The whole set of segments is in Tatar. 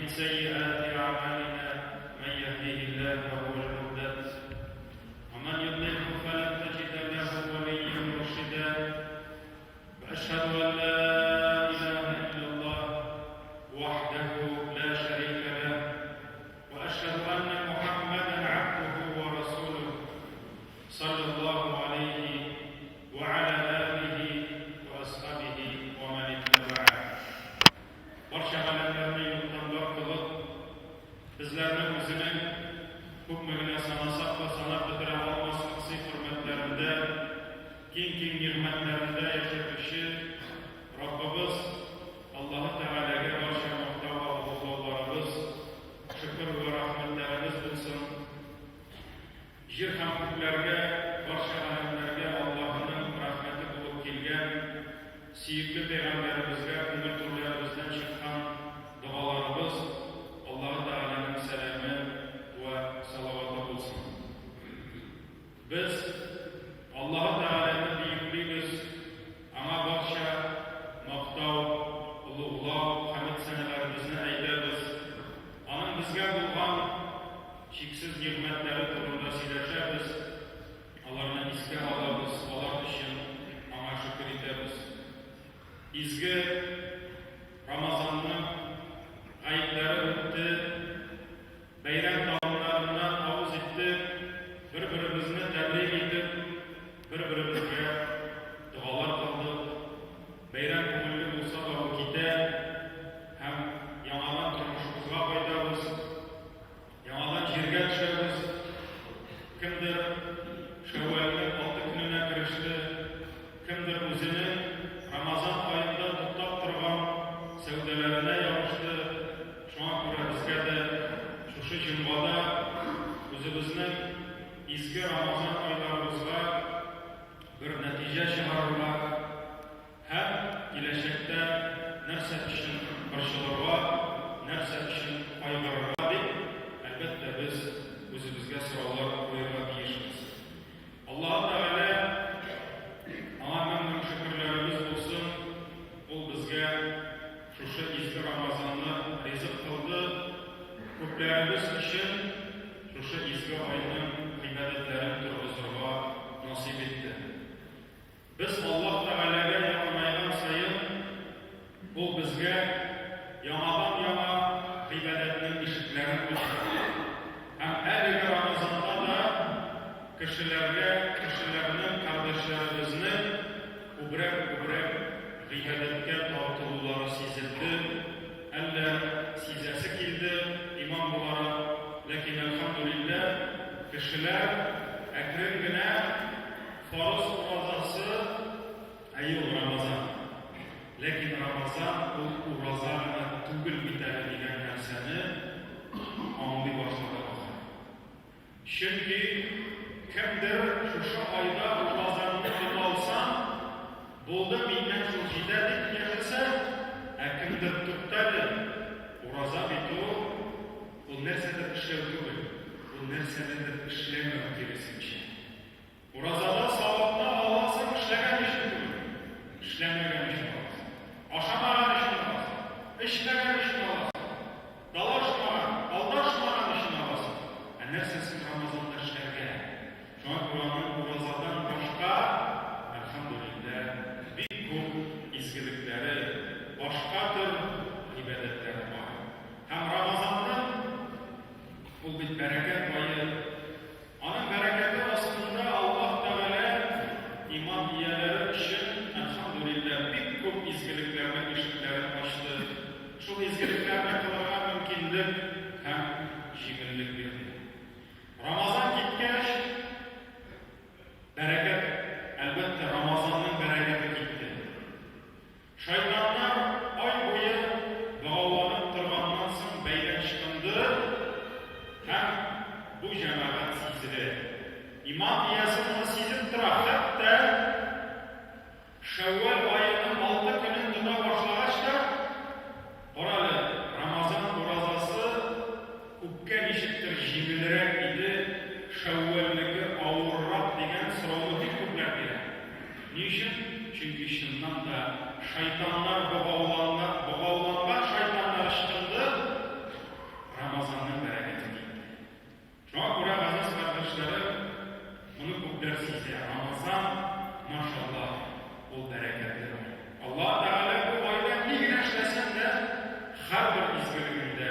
ومن سيئات أعمالنا من يهده الله فهو المهتد ومن يضلله فلن تجد له وليا مرشدا وأشهد أن لا إله إلا الله وحده لا شريك له وأشهد أن محمدا عبده ورسوله صلى الله عليه وعلى آله وأصحابه ومن اتبعه. Barcha alamlarni yo'qdan qilib, bizlarni o'zining hukmiga sanasaq va sanab bitira olmas shaxsiy hurmatlarida, keng ne'matlarida yashashni Robbimiz Alloh taolaga barcha maqtov va ulug'larimiz, shukr va rahmatlarimiz bo'lsin. Yer hamdlarga, barcha alamlarga Allohning rahmati bo'lib kelgan suyukli payg'ambarimizga umr turlarimizdan chiqqan duolarimiz Alloh taolaning salami va salovati bo'lsin. Biz Alloh taolani buyukligimiz, ana barcha maqtov, ulug'lov, hamd sanalarimizni aytamiz. Ana bizga bo'lgan cheksiz ne'matlari to'g'risida so'zlashamiz. Ularni esga olamiz, ular uchun ana shukr etamiz. Izgi Ramazonning ayitlari o'tdi, bayram taomlaridan og'iz etdik, bir-birimizni tabrik etib, bir-birimizga duolar qildik. Bayram ko'ngilli bo'lsa da u keta, ham yangidan turmushimizga foyda bo'lsin, yangidan yerga tushamiz. Kimdir Shawvalning 6 kunina kirishdi, kimdir o'zini Ramazon oyida tutab turgan savdolarına yapıştı. Şu an ko'ra bizga da shu jumada o'zimizning izgi Ramazon oylarimizga bir natija chiqarib, ham kelajakda narsa uchun boshqalarga, narsa uchun qayg'urarga deb albatta biz o'zimizga savollar qo'yishga tiyishmiz. Alloh taolo Allah'ın şükürlerimiz olsun. O bizge şu izgi Ramazan'ı rizq kıldı. Köplerimiz için şu izgi ayının ibadetlerini turg'izurga nasip etti. Biz Allah Teala'ga yaqinaygan sayın o bizge yanadan yana ibadetinin eshiklerini ochdi. Hem her iki Ramazan'da da kishilarning kardeşlerimizni ubrab g'iybatga tortuvlari sezildi. Eller sezasi keldi, imon bo'ladi. Lekin alhamdulillah kishilar akrangina farz ro'zasi ayol Ramazon. Lekin Ramazon u ro'zani tugul bitadi degan narsani anglay boshladi. Chunki kimdir shu oyda ro'zani tutolsa, bo'ldi mendan so'zida deb yashasa, kimdir tutadi. Ro'za bitu bu narsadir ishlash tugul. Bu narsadir ishlamak keraksincha. Ro'zada savobni olsang ishlagan ish tugul. Ishlamagan ish bor. Oshamagan ish bor. Ishlagan ish bor. Dalashmagan, aldashmagan ish bor. Narsasi Ramazonda ishlangan. Shunga Qur'onning ro'zadan boshqa alhamdulillah bir ko'p izgiliklari, boshqadir ibodatlari bor. Ham Ramazonda bu bir barakat oyi. Ana barakati ostida Alloh taolo iymon egalari uchun alhamdulillah bir ko'p izgiliklarni eshiklarini ochdi. Shu izgiliklarni qilishga mumkinlik ham yengillik berdi. Ramazon ketgach barakat, albatta Ramazonning barakati ketdi. Shaytonlar oy bo'yi da'volanib turgandan so'ng bayram chiqindi. Ham bu jamoat sezdi. Imom iyasini sezib turib, hatto Shawval oyining 6 kunini tuta boshlagachda qorali Ramazon ro'zasi ko'pga nechikdir yengilroq edi. Shawvalligi og'irroq degan so'rovni ko'plab beradi. Niçin? Çünkü şundan da şeytanlar boğavlanlar şeytanlar çıkıldı. her bir izgirliğinde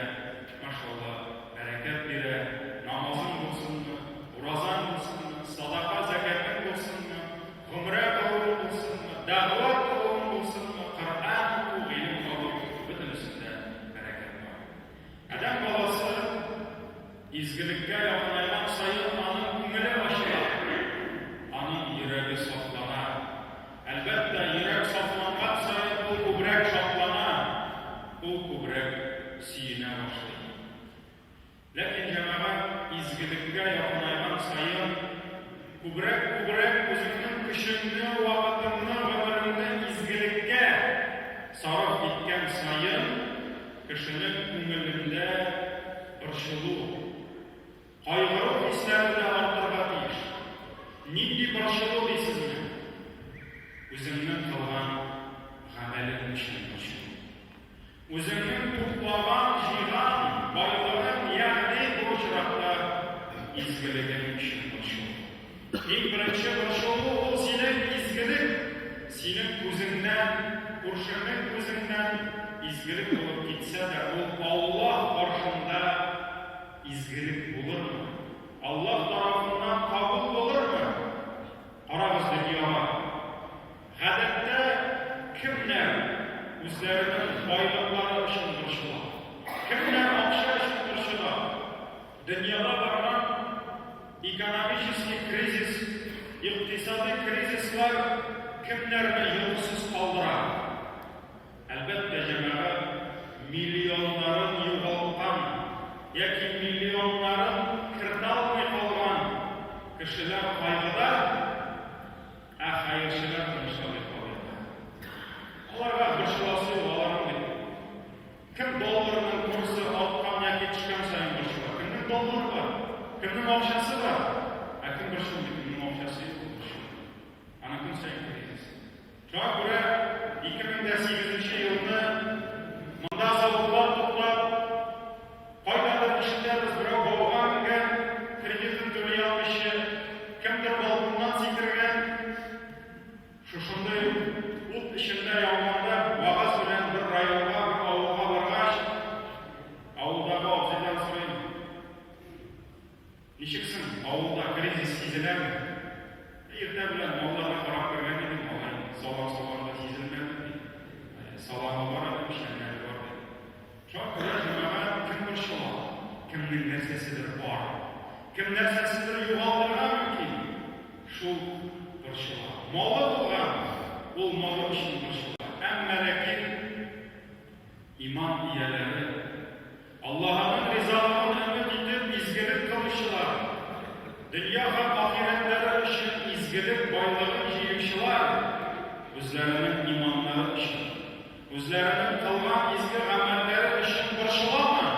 maşallah bereket bire, namazın olsunmu, urazan olsunmu, sadaka zekatın olsunmu, umre kavul olsunmu, davat kavul olsunmu, Kur'an oku, ilim kavul, bütün üstünde bereket var. Adam balası izgirlikte yakınlayan sayı anın kümüle başlar. Anın yüreği saflanar. Elbette yürek saflanmak sayı o kubrek şaplanar. O kubrek siyine başlar. Lakin cemaat izgirlikte yakınlayan sayı kubrek özünün kışını, vakitini, ömründe izgirlikte sarf etken sayı kışının kümülünde ırşılığı. Kaygırı hislerine artırga deyiş. Niddi başlığı deysizmi? Özümün kılgan gamelin için başlığı. Özümün toplagan jigan, baylığın yani bu çırakta izgiligin için başlığı. İlk birinci başlığı o senin izgilik, senin gözünden, kurşunun gözünden izgilik olup gitse de o Allah karşında izgilik olur mu? Allah tarafından kabul olur mu? Arağız dünyaya. Gadette kimler üzerinin baylıkları için duruşular? Kimler akşa için duruşular? Dünyada varılan ekonomik krizis, iktisadi krizisler kimlerini yolsuz kaldırar? Elbette cemaat milyonların yuvaltan, yaki milyonların kırdalmay kalgan kişiler kaygıda, hayırçılar kınışlamayı kalıyorlar. Onlara bırşılası olalım dedi. Kim dolarının kursu alttan yaki çıkan sayın bırşılar? Kimnin doları var? Kimnin avşası var? Kim bırşıl dedi? Kimnin avşası yok bırşıl. Ana kim sayın kırıyız? Şuna göre 2008 yılında mında zavutlar toplar faydalı işlerimiz biri boğan kreditin töleyi almışı, kimdir balkondan sitirgen, şuşunday ult işinde yağmanda vağız bilen bir rayonga, bir avuğa vargaç, avuldağı obsidian sorayım. Nişiksin, avulda krizis sezilen mi? Erте bilen mallarına karak vergen edim, salam-salamda sezilmedi. Salama var adım, işlemleri var dedi. Çok güzel cemaat kim bir şola, kimnin nersesidir var, kim nersesidir yuvaldıran mümkün. Şu bir şola. Malı olgan, ol malı için bir şola. Lakin iman iyeleri, Allah'ın rızalığını ümit edip izgilik kılışılar, dünya ve ahiretleri için izgilik baylığın jiymişiler, özlerinin imanları için, özlerinin kılgan izgi amelleri için barışılar mı?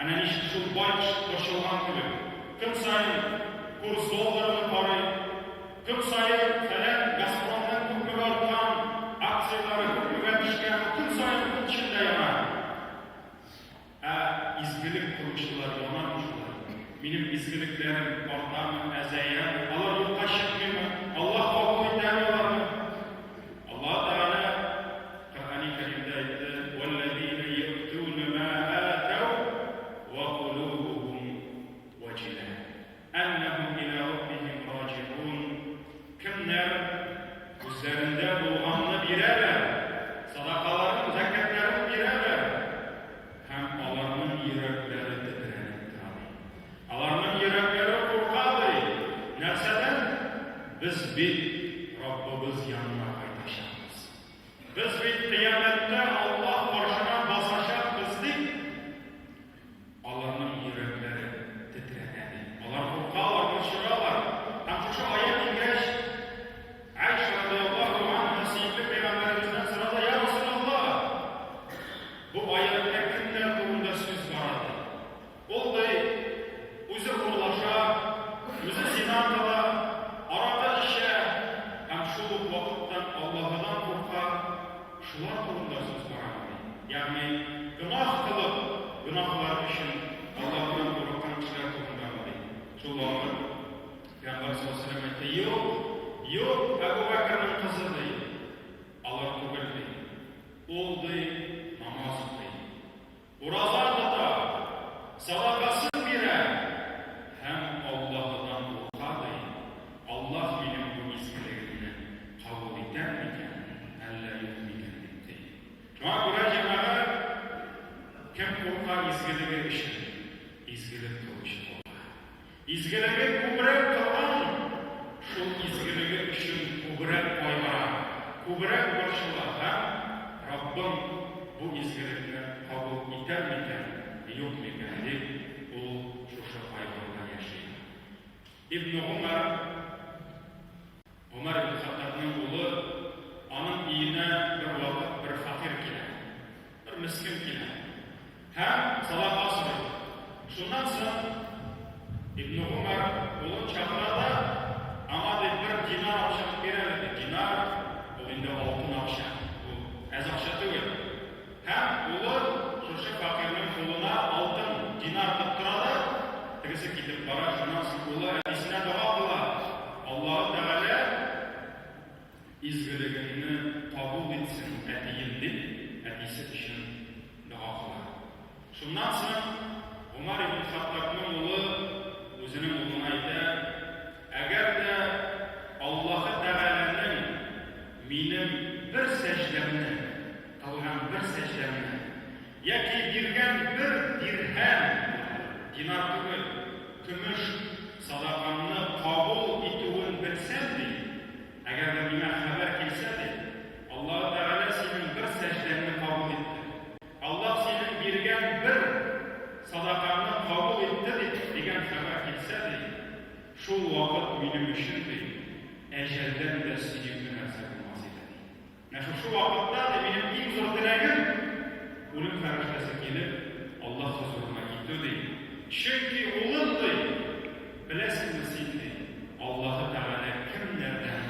Ana işte şu baş barışılgan gibi. Kim sayın kurs dolarını parayı, kim sayın falan Gazprom'dan hükmü artan, aksiyaları hükmü vermişken, kim sayın hükmü içinde yanar? İzgilik kuruluşlar, yanar. Benim izgiliklerim ortamı ezeyen, Allah yok taşıtmıyor mu? Allah kabul edemiyorlar mı? Allah Teala Kur'an-ı Kerim'de etti. وَالَّذ۪ينَ يَؤْتُونَ مَا آتَوْا وَقُلُوبُهُمْ وَجِلَةٌ اَنَّهُمْ اِلَى رَبِّهِمْ رَاجِعُونَ Kimler üzerinde bulganını bilerler, sadakaların, zekatların bilerler, hem Allah'ın yürekleri titrenektir. Allah'ın yürekleri korkadır. Nerseden? Biz bir Rabbimiz yanına kaytaşarız. Biz bir kıyamette Allah karşına basacak bizdik. Allah'ın yürekleri titrenedi. Allah korkarlar, konuşurlar. Hem şu ayet ingeç, Ayşe radıyallahu anh nasibli peygamberimizden sırada ya Resulallah. Bu ayette kimler durumda söz vardı? Oldu, özü kurlaşa, özü sinanlığa, arada işe, hem şu vakıttan Allah'dan korkar, şular durumda söz vardı. Yani günah kılıp, günahlar için Allah'tan korkan kişiler durumda vardı. Şular Peygamber sallallahu aleyhi ve sellem etti, yok, Ebu Bekir'in kızı değil. Allah kabul değil. Oldu, namaz değil. izgiligi үшін, izgilik kılışı olma. İzgiligi kubrak kılgan, şol izgiligi üçün kubrak koygara, kubrak borçlular ham Rabbim bu izgilikni qabul etarmikan, yo'q mikan deb u o'sha qayg'uda yashaydi. Ibn Umar ibn Xattobning o'g'li onun uyine bir vaqt bir fakir keladi, bir miskin keladi. Ham sadaqa so'raydi. Shundan so'ng Ibn Umar o'g'lini chaqiradi, ama deb bir dinar akşam beradi. Dinar bu endi oltin akşam, bu az akşam değil. Ham o'g'li o'sha fakirning qo'lina oltin dinar tuttiradi. Tegisi ketib boradi. Shundan so'ng o'g'li isina duo qiladi. Alloh taolo izgiligini qabul etsin etiyin deb etisi için duo qiladi. Shundan so'ng Umar ibn Xattobning o'g'li o'zining o'g'lina aytadi, agarda Alloh taolaning mening bir sajdamni qilgan bir sajdamni yoki bergan bir dirham dinar tugul kumush sadaqamni qabul etuvin bilsam deydi. Agarda menga xabar kelsa deydi, Alloh taolo sening bir sajdangni qabul etdi. Alloh sening bergan bir sadaqamni qabul etdi degan xabar kelsa deydi, shu vaqt mening uchun deydi, ajaldan da suyukli narsa bo'lmas edi. Mana shu vaqtda mening eng zo'r tilagim o'lim farishtasi kelib Alloh huzuruna ketdi deydi. Chunki o'lim deydi, bilasizmi sen deydi, Alloh taolo kimlardan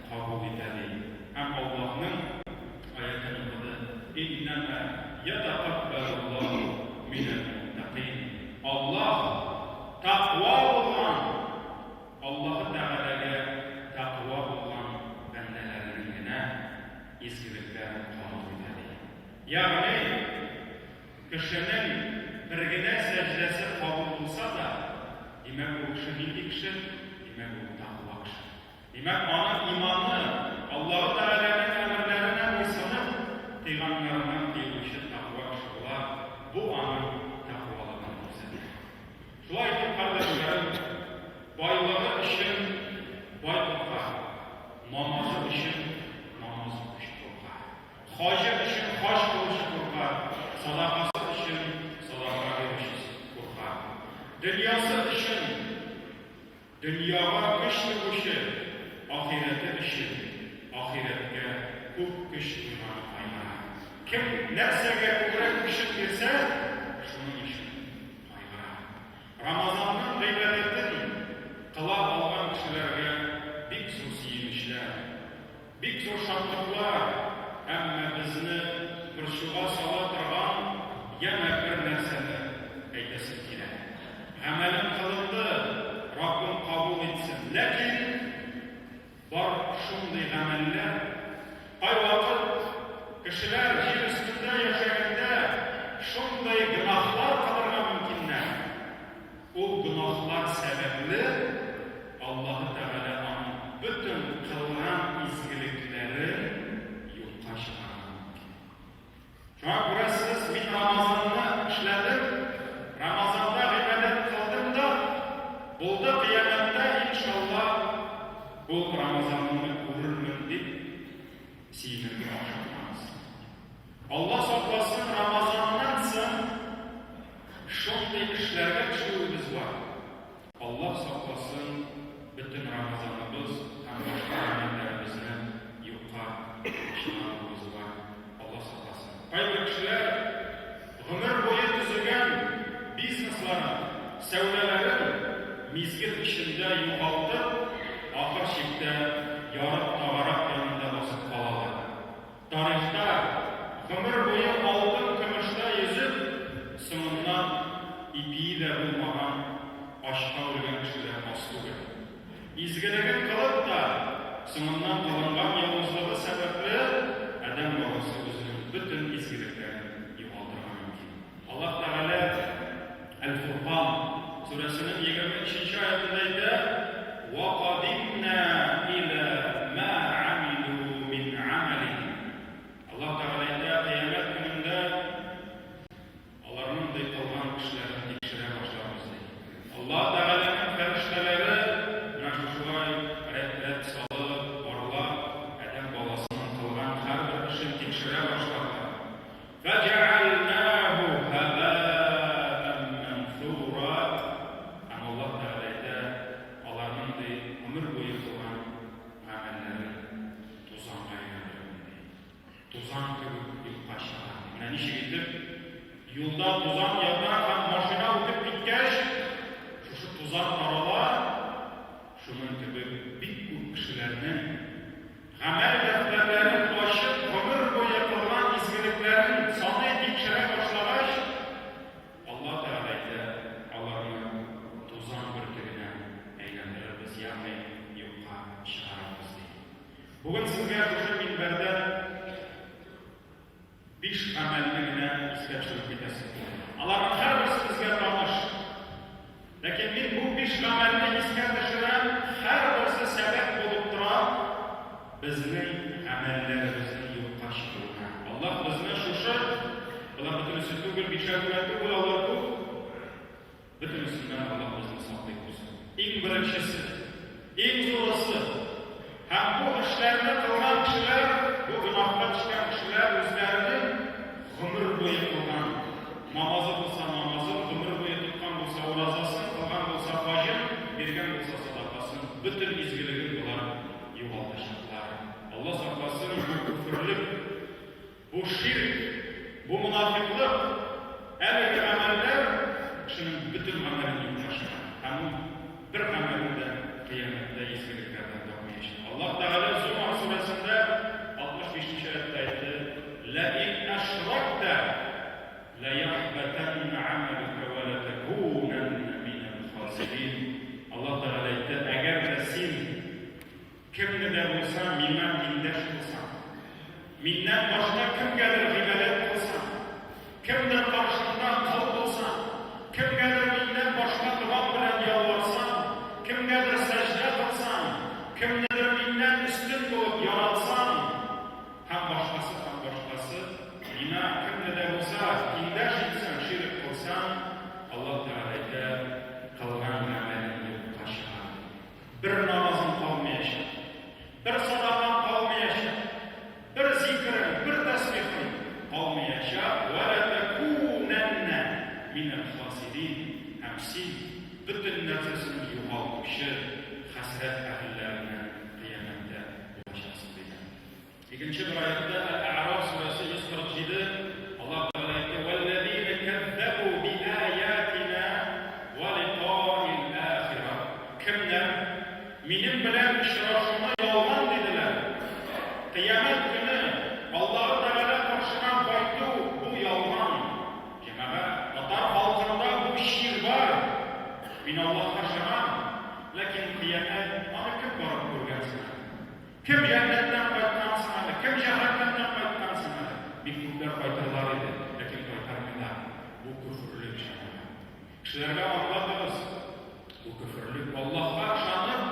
qabul etadi? Ham Allohning oyatini o'qidi. Innama yataqabbalullohu minal muttaqin. Alloh taqvo bo'lgan, Alloh taolaga taqvo bo'lgan bandalaringina izgiliklar qabul etadi. Ya'ni kishining birgina sajdasi qabul bo'lsa da, demak u kishi nima kishi? Demak u taqvo kishi. Demak onun imanı Alloh taolaning amirlarine bo'ysunib, payg'ambarning deyilishi taqvo kishi bo'lar. Bu onun taqvoligini ko'rsatadi. Shulay deb qardoshlar, boyligi uchun boy qo'rqa, namozi uchun namoz o'qish qo'rqa, hoji uchun hoj qilish qo'rqa, sadaqasi uchun sadaqa berish qo'rqa, dunyosi uchun dunyoga kuchli qo'shib, ahireti uchun ahiretga ko'p kuch qo'ygan qayg'uradi. Kim narsaga ko'proq kuch bersa, shuning uchun qayg'uradi. Ramazonning g'iybatini qila olgan kishilarga bek zo'r suyunishlar, bek zo'r shodliklar, ammo bizni bir shuga sola turgan yana bir narsani aytasim keladi. Amalim qilindi, Rabbim qabul etsin. Lekin bor shunday amallar ay vaqt kishilar yer ustida yashaganda shunday gunohlar qilgan mumkinlar. O gunohlar sababli Alloh taolo uning butun qilgan izgiliklari yo'qqa chiqaradi. Shuna ko'ra siz men Ramazonni ishladim, Ramazonda ibodat qildim-da, bo'ldi qiyomatda inshaalloh bu Ramazonni ko'rurman deb siydirga oshiramiz. Alloh saqlasin, Ramazondan so'ng shunday ishlarga tushuvimiz bor. Alloh saqlasin, butun Ramazonimiz ham boshqa amallarimizni yo'qqa chiqarishimiz bor. Alloh saqlasin. Qaysi kishilar umr bo'yi tuzilgan bizneslari, savdolari mezgil ishida yo'qotib, oxir chekda yorib tog'aroq yonida bosib qoladi. Tarixda umr bo'yi oltin kumushda yuzib, so'ngidan ipida bo'lmagan oshqa o'lgan kishilar ostiga. Izgiligini qilib da so'ngidan qilingan yolg'izligi sababli adam bolasi o'zining butun izgiliklarini yo'qottirgan mumkin. Alloh taolo Al-Furqon surasining 23-oyatida aytadi: "Va qadimna ila ma amilu min amalin." Alloh taolo qiyomat kunida егетіп, yolda tuzan yerda ham mashina o'tib ketgach, shu tuzan arada şunun gibi bir ko'p kishilarni amal defterlerini ochib, ömür bo'yi qilgan izgiliklarning soni tekshira boshlagach, Alloh taologa ularni tuzan bir tugina aylantirib, ya'ni yo'qqa chiqaramiz deydi. Bugun sizga o'sha minbarda 5 amalligina ishlab chiqib ketasiz. Ularning har birisi bizga tanish. Lekin men bu 5 amalni esga tushirib, har birisi sabab bo'lib turib, bizning amallarimizni yo'qqa chiqargan. Alloh bizni shusha bular butunisi tugul bichaguladi bo'lar bu. Butunisidan Alloh bizni saqlay qo'ysin. Eng birinchisi, eng zo'risi ham bu ishlarni qilgan kishilar, bu gunohga tushgan kishilar o'zlarining umr bo'yi qilgan namozi bo'lsa namozi, umr bo'yi tutgan bo'lsa ro'zasi, qilgan bo'lsa fajr, bergan bo'lsa sadaqasi, butun izgiligini bular yo'qotishlar. Alloh saqlasin bu kufrlik, bu shirk, bu munofiqlik, haligi amallar kishining butun amalini yo'qotishlar. Hamma bir amalda qiyomatda izgiliklardan topmaydi. Alloh taolo Zumar surasida 65-oyatda aytdi: "La in ashrakta la yahbatanna 'amaluka wa la takunanna minal khasirin." Alloh taolo aytdi: "Agar sen kimnidir bo'lsan, mendan kengash qilsan, mendan boshqa kimgadir ibodat qilsan, kimdir qarshimdan qil bo'lsan, kimgadir mendan boshqa duo bilan yolvorsan, kimgadir sajda qilsan, kimnidir mendan ustun bo'lib yoralsan, ham boshqasi nima kimnidir bo'lsa kengash qilsan, shirk qilsan, Alloh taologa qilgan amalingni yo'qqa chiqar. Bir namozing qolmaydi, bir sadaqang qolmaydi, bir zikring, bir tasbihing qolmaydi. Va la takunanna minal khasirin. Hamsi butun narsasini yo'qotuvchi hasrat ahllarini qiyomatda bo'lishasiz degan. Ikkinchi bir oyatda Al-A'rof surasi 147 Alloh taolo aytdi: "Vallazina kazzabu bi ayatina va liqa'il axirah." Kimlar mening bilan uchrashuvni yolg'on dedilar. Qiyomat kuni Alloh taolo qarshidan qaytdi, bu yolg'on. Jama'a, atar xalqida bu shir bor. Men Allohga qarshiman, lekin qiyomat ana kim borib ko'rgansiz? Kim jannatdan qaytgan sanadi, kim jahannamdan qaytgan sanadi. Bir ko'plar qaytarlar edi, lekin qaytarmaylar. Bu kufrlik sha'ni. Kishilarga anlatamiz. Bu kufrlik. Allohga ishonib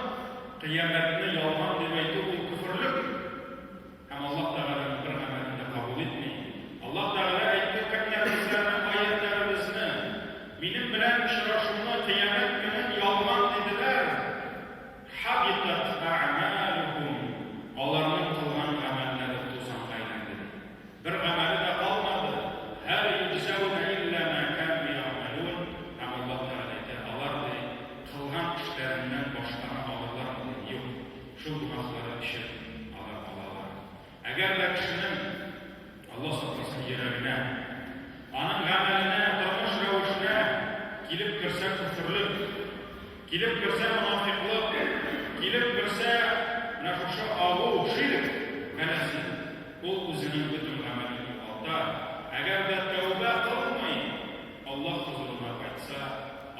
qiyomatni yolg'on deb aytib, bu kufrlik. Ham Alloh taoloning bir amalini qabul etmaydi. Alloh taolo aytdi: "Kimlar bizlarning oyatlarimizni, mening bilan uchrashuvni qiyomat kuni yolg'on dedilar, habitat a'maluhum." Ularning qilgan amallari to'songa aylandi. Bir amali da qolmadi. Hal yujzawna illa ma kanu ya'malun. Alloh taologa ularning qilgan ishlaridan boshqani olurlar yo'q. Shu gunohlari ishib olurlar. Agar da kishining Alloh saqlasin yuragina, uning amalini, turmush ravishina kelib kirsa kufrlik, kelib kirsa munofiqlik, kelib kirsa nafsha avu shirk manasi, u o'zining butun amalini yo'qotadi. Agar da tavba qilmay Alloh huzurida qaytsa,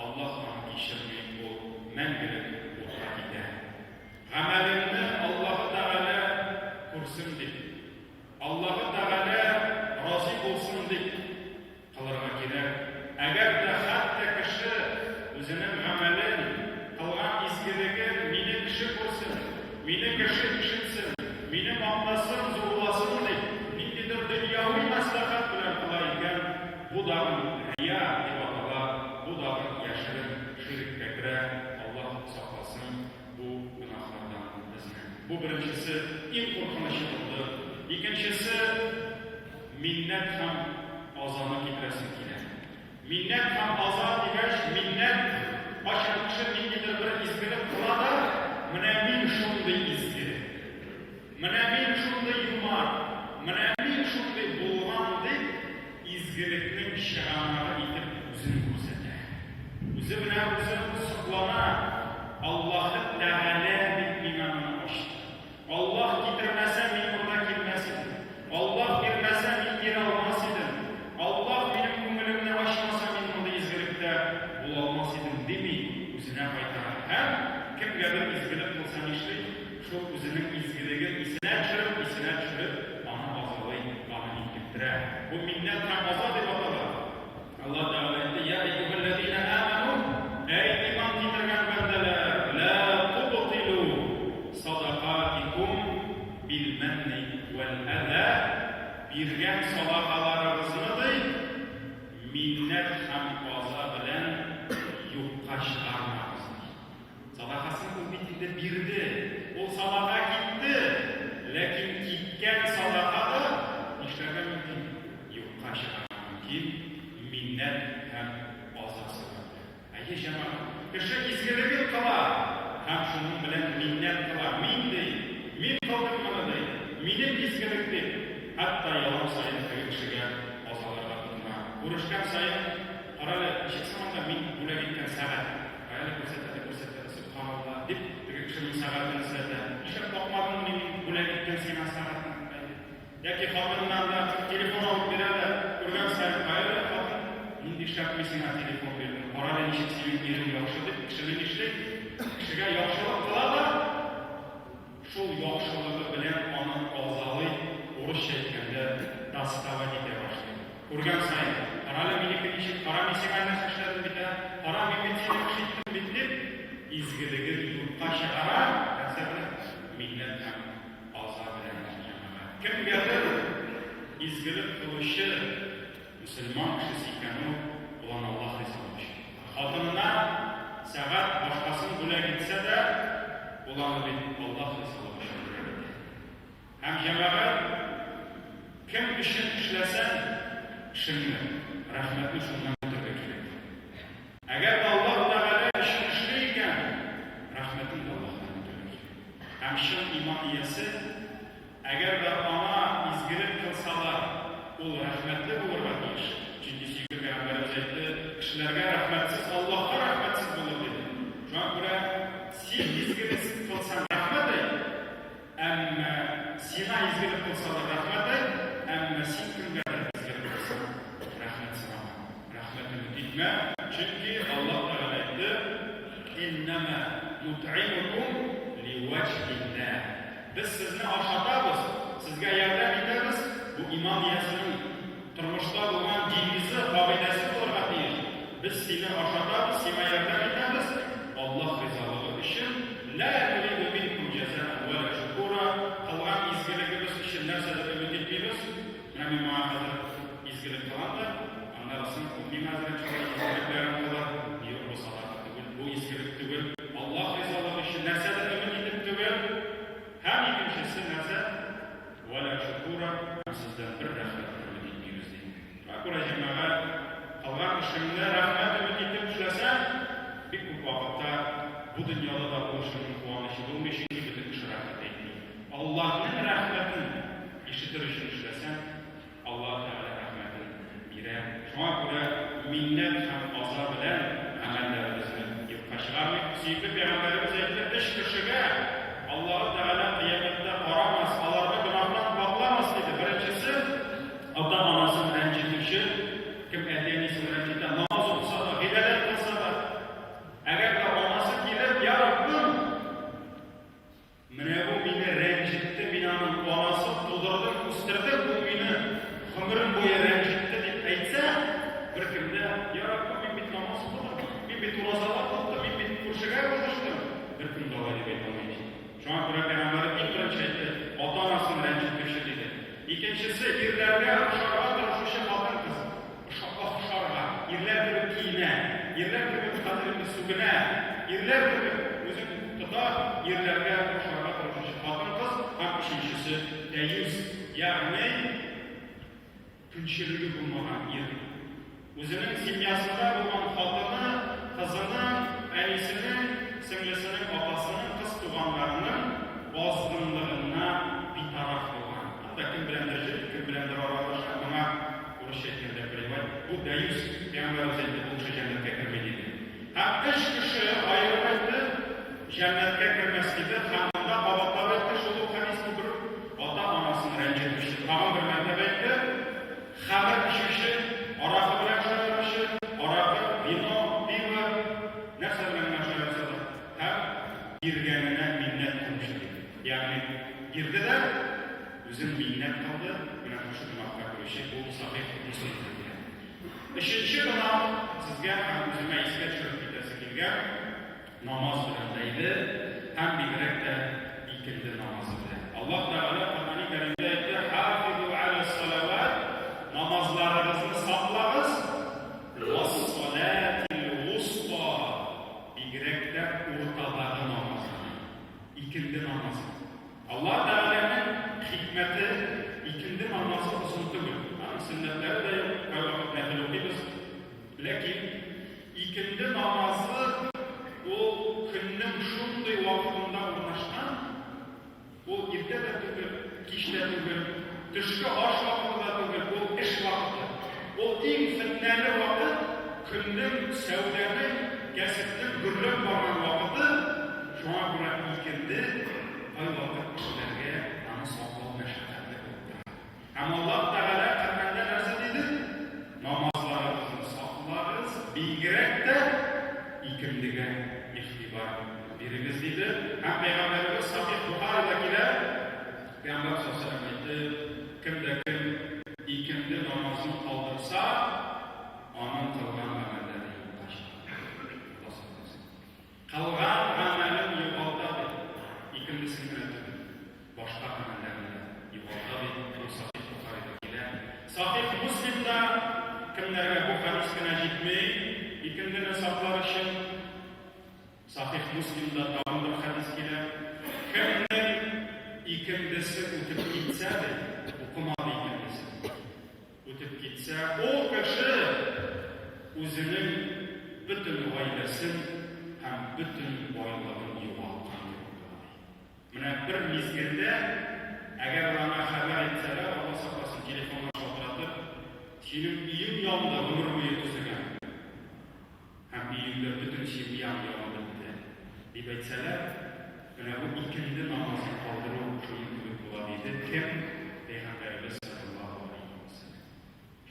Alloh uni kechirmaydi, bu mangilik o'tga ketadi. Amalini Alloh taolo ko'rsin deb, Alloh taolo rozi bo'lsin deb qilirga kerak. Agar da hatta kishi o'zining amalini, qilgan izgiligini meni kishi ko'rsin, meni kishi ishitsin, meni maqtasin, zo'rlasin deb nimadir dunyoviy maslahat bilan qilayotgan bu davr riyo deb ataladi. Bu davr yashirin shirkka kiradi. Alloh saqlasin bu gunohlardan bizni. Bu birinchisi eng qo'rqinchli bo'ldi. Ikkinchisi minnat ham ozoni keltirsin kerak. Minnat ham ozon degash, minnat boshqa kishi nimadir bir izgilik qiladi, mana men shunday izgilik, mana men shunday yumor, mana men shunday bo'lgan deb izgilikning shi'amari etib o'zini ko'rsatadi. O'zi bilan o'zi suqlana Alloh Taala iymonni ochdi. Alloh ketirmasa men bunga kelmas edim. Alloh bermasa men bera olmas edim. Alloh mening ko'nglimni ochmasa men bunday izgilikda bo'la olmas edim demay o'zini qaytaradi. Ham kimgadir izgilik qilsa ishli, shu o'zining izgiligini esine tushirib, ana azobay, ana intiktiradi. Bu minnat ham azob deb ataladi. Alloh Taala aytdi: "Ya ayyuhallazina amanu, ey iymon keltirgan bandalar, la tubtilu sadaqatikum bil manni wal adha." Bergan sadaqalaringizni minnat ham azob bilan yo'qqa chiqarmag'ingiz. Sadaqasini u bitida berdi. O sadaqa gitti. Lekin gitgan sadaqada ishlarga mumkin yo'qqa chiqarmag'ingiz mumkin. Minnat ham azob sababli. Agar jamoat kishi izgiligini qilar, ham shuning bilan minnat qilar. Men qildim mana deydi. Mening izgilik deb hatta yalan sayin kishiga azolarga tutma. Urushgan sayin qarali eshik zamonda men bo'lib ketgan saat qayerga ko'rsatadi subhanalloh deb kishining saatini ko'rsatadi. Ishib topmadim men bo'lib ketgan seni saatni. Yoki xotinimdan telefon olib beradi, urgan sayin qayerga xotin endi ishlatmaysan telefon berdim. Qarali eshik sening erim yaxshi deb kishining ishlik kishiga yaxshilik qiladi. Shu yaxshiligi bilan ona azobi urush aytganda dastava keta boshlaydi. Urgan sayin qarali meniki eshik qaramasa narsa ishladim bitta, qarami bitta ishitdim bitta izgiligi yo'qqa chiqarar, nasabni minnat ham azob bilan jamaat. Kimgadir izgilik qilishi musulmon kishisi ekani ulan Alloh rizoligi. Xotinlar sabat boshqasini bo'la gitsa-da ularni Alloh rizoligi. Ham jamaat kim ishni ishlasa ishini rahmatni shundan o'tirga kerak. Agar Alloh Taala ishni ishlaykan rahmatni Allohdan o'tirga. Ham shu iymon egasi agar ona izgilik qilsalar u rahmatli bo'lar deyish. Chunki sevgili Payg'ambarimiz aytdi, kishilarga rahmatsiz Allohga rahmatsiz bo'ladi dedi. Shunga ko'ra sen izgilik qilsan rahmat et. Amma sena izgilik qilsalar rahmat et. Amma sen kimga izgilik qilsan rahmat so'rama. Rahmatni kutma. Chunki Alloh Taolo aytdi: "Innama nut'imukum liwajhillah." Biz sizni oshotamiz, sizga yordam etamiz. Bu iymon egasining turmushda bo'lgan dengizi qoidasi bo'lar deyish. Biz seni oshotamiz, senga yordam etamiz. Alloh rizoligi uchun la nuridu minkum jazaa va la shukura. Qilgan izgiligimiz uchun narsa deb umid etmaymiz. Mana muammar izgilik qiladi. Anlarsin ummi mazrat qiladi. Yo'q, bu salat tugul, bu izgilik tugul. Alloh rizoligi uchun narsa deb umid etib tugul. Ham ikkinchisi narsa va la shukura. Sizdan bir rahmat umid etmaymiz deydi. Va ko'ra jamoat qilgan ishingni rahmat umid etib ishlasa, bir ko'p vaqtda bu dunyoda da bo'lishning quvonchi bo'lmayshini butun kishi rahmat aytdi. Allohning rahmatini eshitirish ishlasan, Alloh Taolo rahmatini beradi. Shunga ko'ra minnat ham azob bilan amallarimizni yo'qqa chiqarmaydi. Sevgili Payg'ambarimiz aytdi, ish kishiga Alloh Taolo qiyomatda qaramas, ularga gunohdan qo'llamas dedi. Birinchisi ota-onasini ranjitishi, kim aytganini ranjitadi, namoz o'qisa, ibodat qilsa, agar onasi kelib, "Ya Rabbim, mana bu meni ranjitdi, meni onasi to'ldirdi, o'stirdi, bu meni umrim bo'yi ranjitdi" deb aytsa, bir kimda "Ya Rabbim, men bitta namoz o'qidim, men bitta ro'zalar tutdim, men bitta kursga borishdim", bir kun davo deb aytolmaydi. Shunga ko'ra Payg'ambarimiz eng birinchi aytdi, ota-onasini ranjitmishi dedi. Ikkinchisi yerlarga xushorg'a turishchi xotin qiz. Xushorg'a, yerlar kirib kiyina, yerlar kirib qadrini sugina, yerlar kirib o'zini tuta, yerlarga xushorg'a turishchi xotin qiz. Ham uchinchisi dayus, ya'ni kunchiligi bo'lmagan yer. O'zining semyasida bo'lgan xotini, qizini, anisini, singlisining otasini, qiz tug'anlarini bozg'inligini bitaraf bo'lgan. Hatto kim bilandir aralashgan, urush aytganda bir bu deyus Peygamberimiz aytdi, bu kishi jannatga kirmaydi dedi. Ham 3 kishi ayirib aytdi, jannatga kirmasligida hamda qabatlab aytdi, shu hadisni bir ota-onasini ranjitmişti. Tag'in bir martaba aytdi, xamir pishishi, aroq bilan sharabishi, aroq, vino, pivo narsa bilan nasharasi ham yirganidan minnat qilishdi. Ya'ni yirdilar, o'zim minnat qildi, buni shu gunohga qo'yishi bu sahih Muslim. Uchinchi gunoh sizga ham o'zimga esga tushirib ketasi kelgan namoz bilan deydi, ham bigrakda ikindi namozi bilan. Alloh taolo Qur'oni Karimda aytdi: "Hafizu alas-salavat", namozlaringizni saqlag'iz, was-salatil wusta, bigrakda o'rtadagi namoz, ikindi namoz. Alloh taolaning hikmati ikindi namozi uzun tugul. Sünnetleri de yok, kaybolmakta okuyuz. Lakin ikindi namazı o günün şunday vaktinde uğraştan, o irde de tugul, kişide tugul, düşkü aş vaktinde tugul, o iş vakti. O en fitneli vakit, günün sevdeni, kesiptin gürlük varan vakti, şu an bırak ikindi, ay vakit kişilerge namaz vaktinde meşakkatli oldu. Ama Allah Teala namazlarımızı saqlarız, bilgirekte ikindiga ihtibar berimiz deydi. Hem Peygamberimiz Sahih Buhari'dakiler Peygamber sallallahu aleyhi ve sellem aytdi, kimde kim ikindi namazını kaldırsa, onun kılgan amelleri yo'qqa Kılgan amelin yo'qoldi. İkincisini aytdi. Boshqa amellerini yo'qoldi. Bu Sahih Buhari'dakiler. Sahih Muslim'da kimlerge bu hadisine gitmeyi, ikindini saklar için Sahih Muslim'da tağın bir hadis gele, kimden ikindisi ötüp gitse de, okumadı ikindisi. Ötüp gitse, o kişi özünün bütün ailesin, hem bütün boylığını yuvalkan yoktur. Buna bir mizgirde, eğer bana haber etseler, Allah saklasın, telefonla şotratıp, senin iyim yanında ömür boyu tuzuna. Hem iyimler bütün şeyi yanında bitti. Deyip etseler, bu ikindi namazı kaldırıp şunun gibi bulabildi. Kim? Peygamberimiz sallallahu aleyhi ve sellem.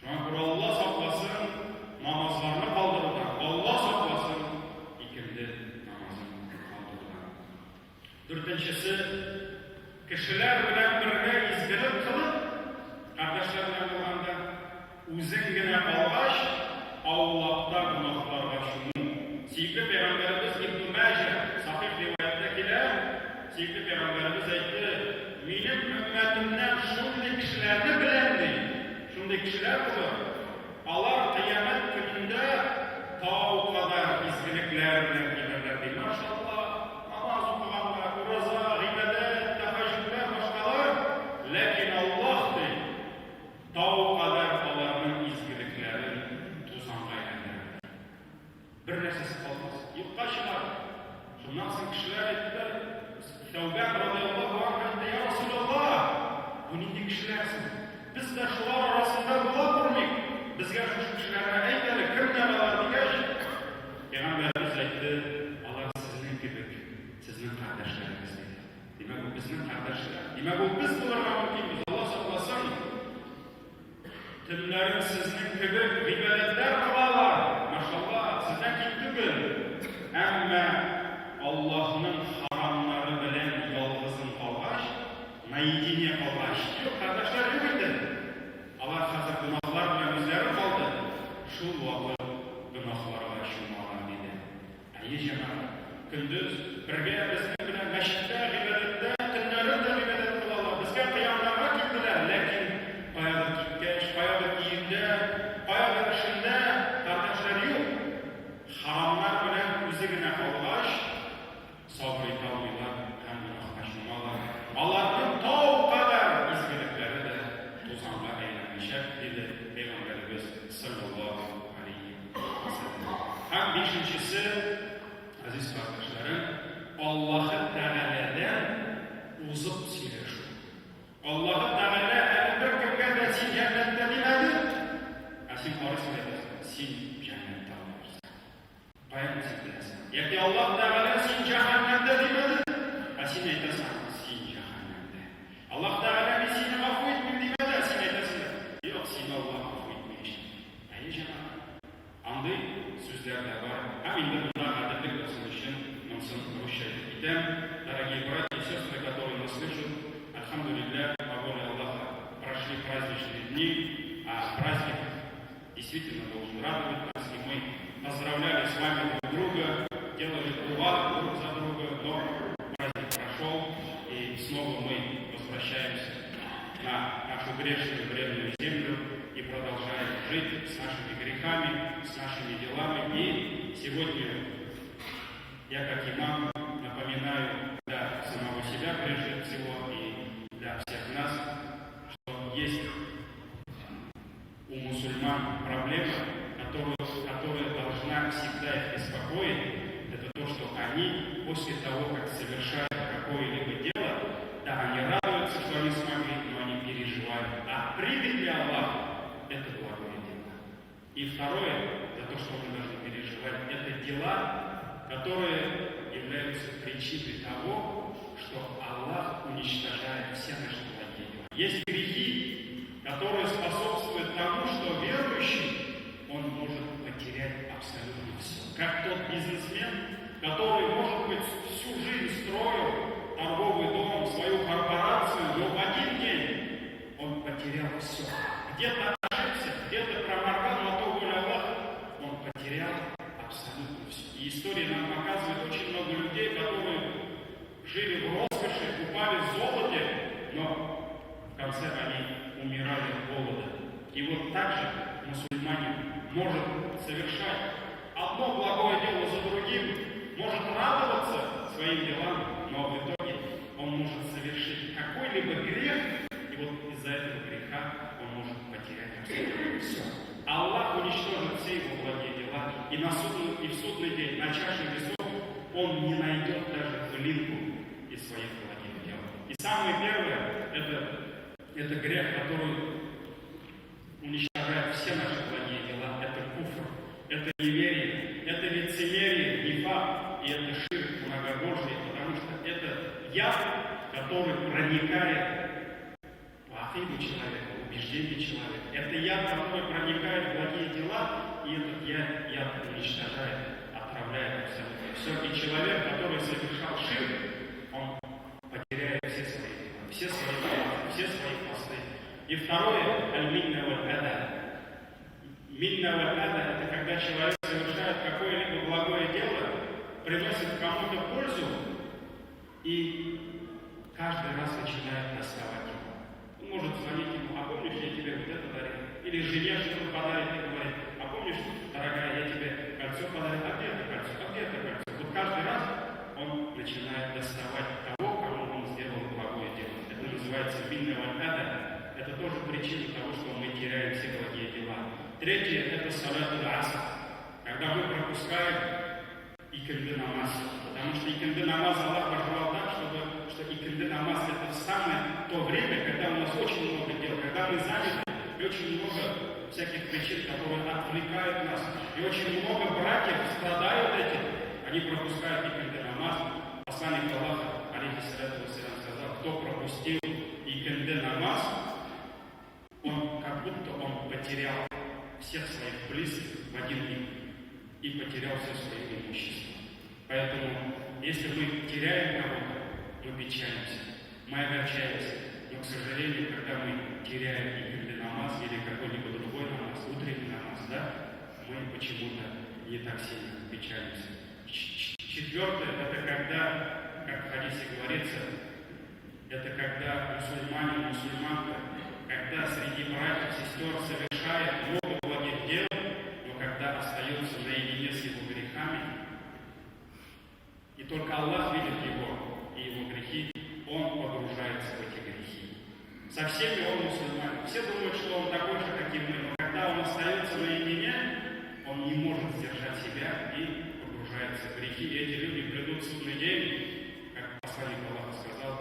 Şu an Allah saklasın, namazlarını kaldırırlar. Allah saklasın, ikindi namazını kaldırırlar. Dördüncüsü, kişiler bilen birine izgilik kılıp, kardeşlerine bulanda, o'zingina qolg'ash, Allohda gunohlarga shuni. Sevgili Peygamberimiz İbn Majah sahih rivoyatdagilar, sevgili Peygamberimiz aytdi, mening ummatimdan shunday kishilarni biladi. Shunday kishilar bor. Alloh qiyomat kunida tog' qadar izgiliklar bilan keladilar. Maşallah, namoz o'qiganlar, ro'za, ibodat, tahajjudlar, boshqalar, lekin Alloh deydi, tog' qadar bir nersesi kalmaz. Yokka çıkar. Şundan sonra kişiler ettiler. Tevben radıyallahu anh etti. Ya Resulallah, bu neydi kişilersin? Biz de şular arasında dua kurmayık. Bizge şu kişilerine eydeli, kimler var diyeceğiz. Peygamberimiz etti. Allah sizin gibi, sizin kardeşleriniz dedi. Demek bu bizim kardeşler. Demek bu biz bularına mümkünüz. Allah saklasın. Tümlerin sizin gibi ibadetler kılarlar. Maşallah. Ama Allah'ın haramları bilen yalgızın kalbaş, naidine kalbaş. Yok kardeşler yok idi. Allah hazır günahlar bilen üzeri kaldı. Şu vakit günahlarla şunlar dedi. Ey cemaat, gündüz birge bizden bilen meşritte, ibadette, tünlerin de ibadet kılarlar. Bizge kıyamlara gittiler. Lakin bayağı gitgeç, bayağı giyinde, bayağı işinde kardeşler yok. Haramlar bilen üzerine kalbaş, sabrı kalmıyorlar, hem günahlaşmalar. Allah'ın tağ kadar izgilikleri de tuzanla eğlenmişler, dedi Peygamberimiz sallallahu aleyhi ve sellem. Hem beşincisi, aziz kardeşlerim, Allah'ı Teala'dan uzak silişir. Allah'ı Teala bir kümge de sil cennette demedi. сен барысың айтасың, сен жәннатта боларсың. Баян сен білесің. Яки Аллах Тағала сен жаһаннамда демеді, а сен айтасың, сен жаһаннамда. Аллах Тағала мен сені ғафу етмеймін демеді, а сен айтасың, жоқ, сені Аллах ғафу етмейді. Әй жаман. Андай сөздерде бар. А енді мына әділдік болсын үшін мұнысын русша етем. Дорогие братья и сестры, которые нас слышат, альхамдулилля, по воле Аллаха, прошли праздничные дни, а праздник действительно должен радовать нас, и мы поздравляли с вами друг друга, делали дуа друг за друга, но праздник прошел, и снова мы возвращаемся на нашу грешную вредную землю и продолжаем жить с нашими грехами, с нашими делами. И сегодня я, как имам, напоминаю для самого себя, прежде всего, и для всех нас, что есть у мусульман проблема, которая должна всегда их беспокоить. Это то, что они после того, как совершают какое-либо дело, да, они радуются, что они смогли, но они переживают. А примет ли Аллах это благое дело? И второе, за то, что мы должны переживать, это дела, которые являются причиной того, что Аллах уничтожает все наши благие дела. Есть грехи, которые способствуют тому, что верующий, он может потерять абсолютно все. Как тот бизнесмен, который, может быть, всю жизнь строил торговый дом, свою корпорацию, но в один день он потерял все. Где-то ошибся, где-то проморгал, но то воля Аллаха, он потерял абсолютно все. И история нам показывает очень много людей, которые жили в роскоши, купали в золоте, но в конце они умирали от голода. И вот так же мусульманин может совершать одно благое дело за другим, может радоваться своим делам, но в итоге он может совершить какой-либо грех, и вот из-за этого греха он может потерять абсолютно все. Аллах уничтожит все его благие дела, и в судный день, на чаше весов, он не найдет даже пылинку из своих благих дел. И самое первое, это грех, который уничтожает все наши благие дела. Это куфр, это неверие, это лицемерие, нифак, и это ширк, многобожие, потому что это яд, который проникает в акиду человека, в убеждение человека. Это яд, который проникает в благие дела, и этот яд уничтожает, отравляет абсолютно все. И человек, который совершал ширк, он потеряет все свои дела, все свои посты. И второе, аль-минна валь-ада. Минна валь-ада — это когда человек совершает какое-либо благое дело, приносит кому-то пользу, и каждый раз начинает доставать его. Он может звонить ему: а помнишь, я тебе вот это дарил? Или жене что-то подарит и говорит: а помнишь, дорогая, я тебе кольцо подарил, а где это кольцо, а где это кольцо? Вот каждый раз он начинает доставать того, кому он сделал благое дело. Это называется минна валь-ада. Это тоже причина того, что мы теряем все благие дела. Третье — это салат аль-аср, когда мы пропускаем икинды намаз. Потому что икинды намаз Аллах пожелал так, что икинды намаз — это самое то время, когда у нас очень много дел, когда мы заняты, и очень много всяких причин, которые отвлекают нас. И очень много братьев страдают этим. Они пропускают икинды намаз. Посланник Аллаха, алейхиссалату вассалям, сказал: кто пропустил икинды намаз, он как будто он потерял всех своих близких в один миг и потерял все свое имущество. Поэтому, если мы теряем кого-то, мы печалимся, мы огорчаемся. Но, к сожалению, когда мы теряем икинды намаз или какой-либо другой намаз, утренний намаз, да, мы почему-то не так сильно печалимся. Четвертое — это когда, как в хадисе говорится, это когда мусульманин, мусульманка, когда среди братьев, сестер совершает много благих дел, но когда остается наедине с его грехами, и только Аллах видит его и его грехи, он погружается в эти грехи. Со всеми он мусульманин. Все думают, что он такой же, как и мы, но когда он остается наедине, он не может сдержать себя и погружается в грехи. И эти люди придут в судный день, как посланник Аллаха сказал,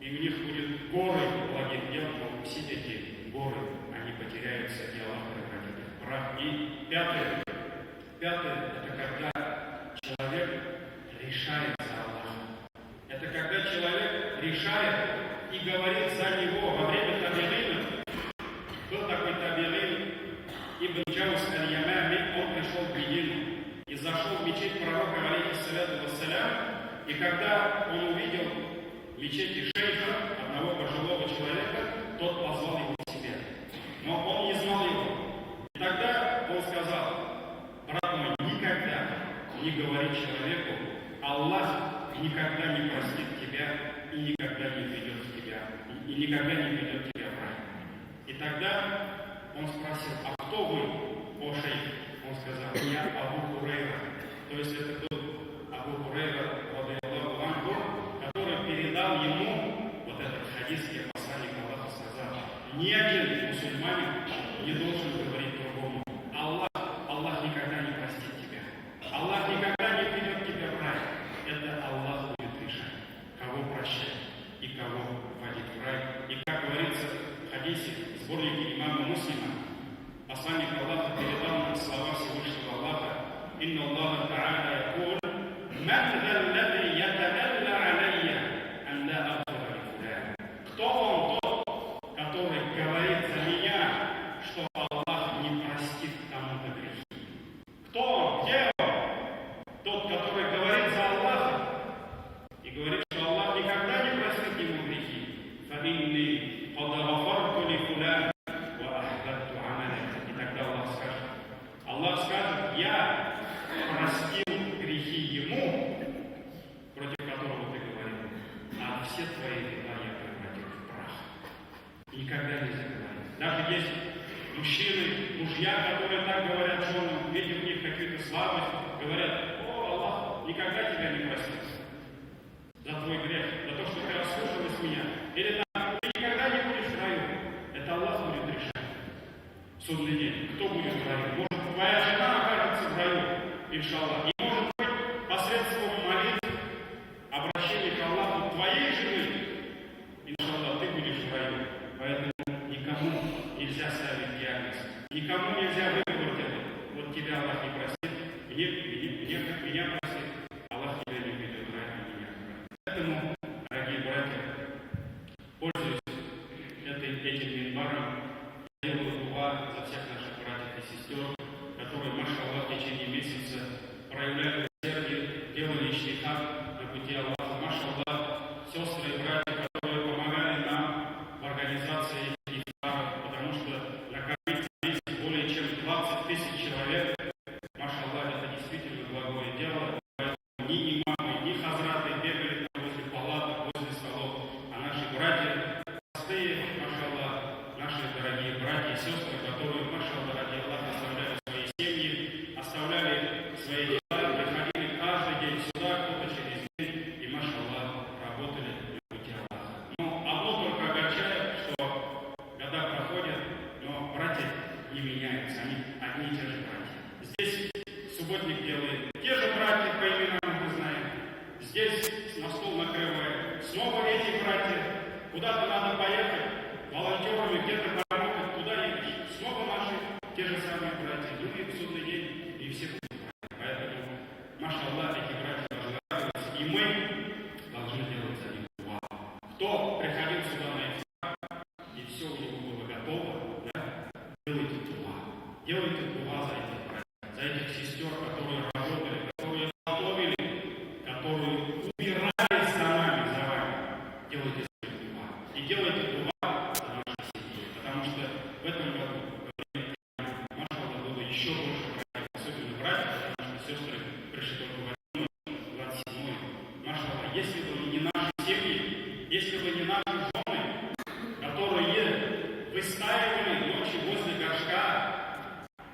и у них будет горы благих дел, но все эти горы, они потеряются, и Аллах превратит их в И пятое, это когда человек решает за Аллаха. Это когда человек решает и говорит за него во время табиина. Был такой табиин, Ибн Джаус аль-Ямами, он пришел в Медину и зашел в мечеть пророка, алейхиссаляту вассалям, и когда он увидел в мечети шейха, одного пожилого человека, тот позвал его к себе. Но он не знал его. И тогда он сказал: брат мой, никогда не говори человеку: Аллах никогда не простит тебя и никогда не ведет тебя, и никогда не ведет тебя в рай. И тогда он спросил: а кто вы, о шейх? Он сказал: я Абу Хурейра. То есть это был Абу Хурейра, радийаллаху анху, который передал ему вот этот хадис, где посланник Аллаха сказал: ни один мусульманин не должен говорить другому: Аллах никогда не простит тебя. Аллах никогда не ведет тебя в рай. Это Аллах будет решать, кого прощать и кого вводить в рай. И как говорится в хадисе, в сборнике имама Муслима, посланник Аллаха передал нам слова Всевышнего Аллаха: «Инна Аллаха та'аля якуль, ман заллади ятадалла алейя, ан ла агфира ли фулян». Кто он тот, который говорит за меня, что Аллах не простит кому-то грехи? Кто он? Где он? Тот, который говорит за Аллаха и говорит, что Аллах никогда не простит ему грехи. «Фаинни кад гафарту ли фулян». Аллах скажет: я простил грехи ему, против которого ты говорил, а все твои дела я превратил в прах. Никогда нельзя говорить. Даже есть мужчины, мужья, которые так говорят женам, видя в них какие-то слабости, говорят: о, Аллах никогда тебя не простит за твой грех, за то, что ты ослушалась меня. Или там: ты никогда не будешь в раю. Это Аллах будет решать в судный день, кто будет в раю. Может, твоя жена окажется в раю, иншаллах. И может быть, посредством молитв, обращения к Аллаху твоей жены, иншаллах, ты будешь в раю. Поэтому никому нельзя ставить диагноз, никому нельзя выбрать это. Вот тебя Аллах не простит, меня простит, Аллах тебя не ведет в рай, а меня в рай. Поэтому, дорогие братья, пользуясь этим минбаром, я делаю дуа за всех наших братьев и сестер, которые, машаллах, в течение месяца проявляли усердие, делали иштихад на пути Аллаха. Машаллах, сестры и братья, которые помогали нам в организации ифтаров, потому что накормить на более чем 20 тысяч человек, машаллах, это действительно благое дело. Поэтому ни имамы, ни хазраты бегали там возле палаток, возле столов, а наши братья простые, машаллах, наши дорогие братья и сестры, которые, машаллах, ради Аллаха оставляли свои семьи, оставляли свои дела, приходили каждый день сюда, кто-то через день, и, машаллах, работали на пути Аллаха. Но одно только огорчает, что года проходят, но братья не меняются, они одни и те же братья. Здесь субботник делает те же братья, по именам мы знаем. Здесь на стол накрывает снова эти братья. Куда-то надо поехать волонтерами, где-то поработать, туда едешь. Снова наши те же самые братья. Ну и в судный день, и все будут братья. Поэтому, машаллах, эти братья должны радоваться. И мы должны делать за них дуа. Кто приходил сюда на ифтар, и все у него было готово, да? Делайте дуа. Делайте дуа за этих братьев, за этих сестер, которые работали, которые готовили, которые убирали за нами, за вами. Делайте дуа. И делайте дуа за наши семьи. Потому что в этом году, машаллах, было еще больше братьев, особенно братьев, потому что сестры пришли только в 27-й. Машаллах, если бы не наши семьи, если бы не наши жены, которые выстаивали ночи возле горшка,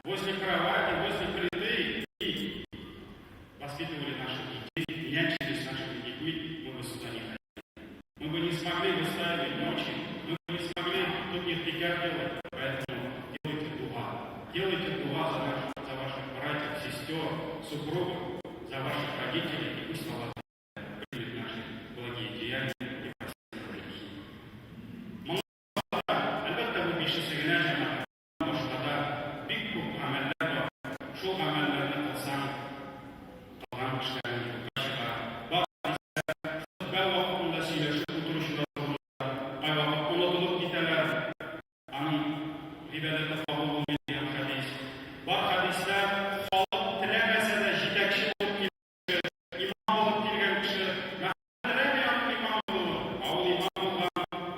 возле кровати, возле плиты и воспитывали наших детей, нянчились с нашими детьми, мы бы сюда не ходили. Мы бы не смогли выстаивать ночи, мы бы не смогли тут них дитя делать. Поэтому делайте дуа. Делайте дуа за ваших братьев, сестер, супругов, за ваших родителей, и пусть Аллах примет наши благие деяния и простит грехи. Albatta bu bir şey söyleneceğim ama boşlarda bir kup ameller şu amellerini kılsan, kılgan işlerini başına, bak ben vakfında sileşip oturuşunda olurlar, ay vakit unutulup giteler, amin, ibadete kabul olmayan hadis. Var hadisler, halk dilemese de jitekşi olup gitmiştir, imam olup girgen kişi, mahalle dilemeyen imam olur, avul imam olan,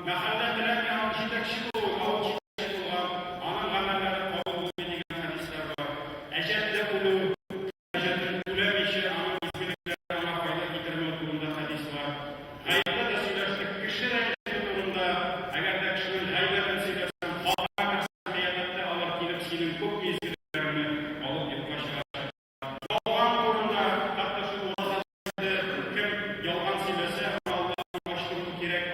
mahalle dilemeyen jitekşi olur, avul jitekşi olan, anın amelleri kabul olmayan hadisler var. Ecetle kulu, ecetle kulemişi, anın izmirlikleri ana fayda getirme durumunda hadis var. Gayda da sileştik, kişi de ecetle durumda, eğer de kişinin gayda'dan sileşsen, halka kırsan diyanette alır gelip senin çok izmirliklerini alıp yetmişler. Yalgan durumda, hatta şu vaziyette kim yalgan sileşse, Allah'ın başlığı gerek,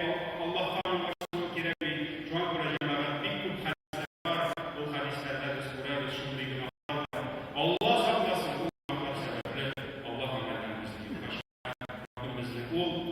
Allah'tan başlığı gerek mi? Şu an kuracağına bir kup hadisler var, o hadislerde de surayla şunlu günahlar var. Allah saklasın bu günahlar sebeple, Allah'ın verdiğimiz gibi başlığı, Rabbimizle ol,